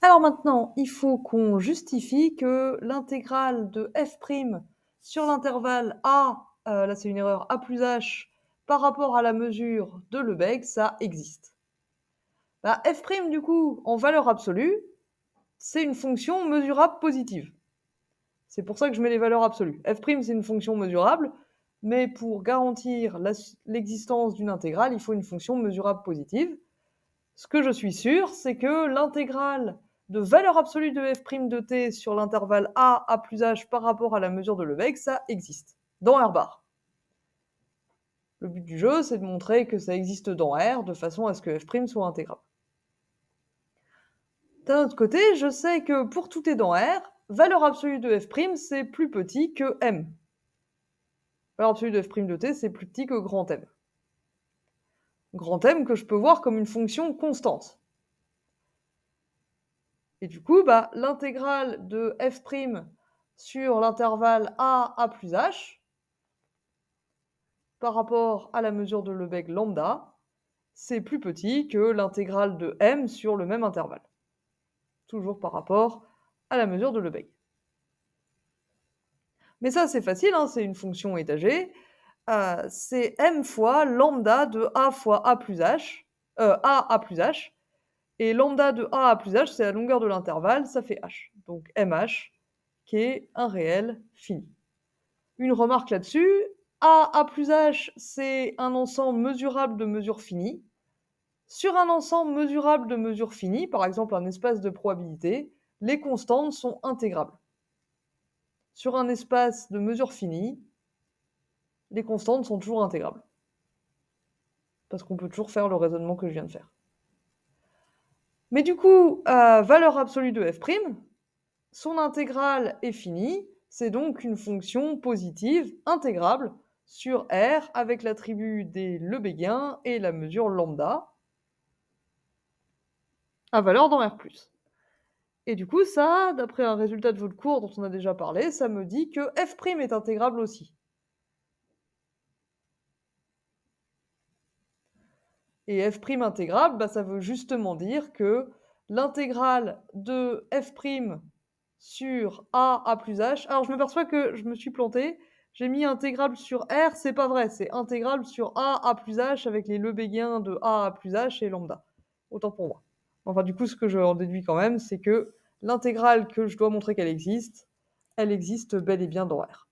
Alors maintenant, il faut qu'on justifie que l'intégrale de f' sur l'intervalle a, là c'est une erreur, a plus h, par rapport à la mesure de Lebesgue, ça existe. Bah, f' du coup, en valeur absolue, c'est une fonction mesurable positive. C'est pour ça que je mets les valeurs absolues. F' c'est une fonction mesurable, mais pour garantir l'existence d'une intégrale, il faut une fonction mesurable positive. Ce que je suis sûr, c'est que l'intégrale de valeur absolue de f' de t sur l'intervalle a plus h par rapport à la mesure de Lebesgue, ça existe, dans R bar. Le but du jeu, c'est de montrer que ça existe dans R, de façon à ce que f' soit intégrable. D'un autre côté, je sais que pour tout t dans R, valeur absolue de f', c'est plus petit que m. Valeur absolue de f' de t, c'est plus petit que grand M. Grand M que je peux voir comme une fonction constante. Et du coup, bah, l'intégrale de f' sur l'intervalle a plus h, par rapport à la mesure de Lebesgue lambda, c'est plus petit que l'intégrale de m sur le même intervalle. Toujours par rapport à la mesure de Lebesgue. Mais ça, c'est facile, hein, c'est une fonction étagée. C'est m fois lambda de a fois a plus h, a plus h, et lambda de a plus h, c'est la longueur de l'intervalle, ça fait h. Donc mh, qui est un réel fini. Une remarque là-dessus, a plus h, c'est un ensemble mesurable de mesures finies. Sur un ensemble mesurable de mesures finies, par exemple un espace de probabilité, les constantes sont intégrables. Sur un espace de mesures finies, les constantes sont toujours intégrables. Parce qu'on peut toujours faire le raisonnement que je viens de faire. Mais du coup, valeur absolue de f', son intégrale est finie, c'est donc une fonction positive intégrable sur R avec l'attribut des lebéguiens et la mesure lambda à valeur dans R+. Et du coup, ça, d'après un résultat de votre cours dont on a déjà parlé, ça me dit que f' est intégrable aussi. Et f' intégrable, bah, ça veut justement dire que l'intégrale de f' sur a plus h... Alors, je m'aperçois que je me suis planté. J'ai mis intégrable sur R, c'est pas vrai. C'est intégrable sur a plus h avec les lebéguiens de a plus h et lambda. Autant pour moi. Enfin, du coup, ce que je en déduis quand même, c'est que l'intégrale que je dois montrer qu'elle existe, elle existe bel et bien dans R.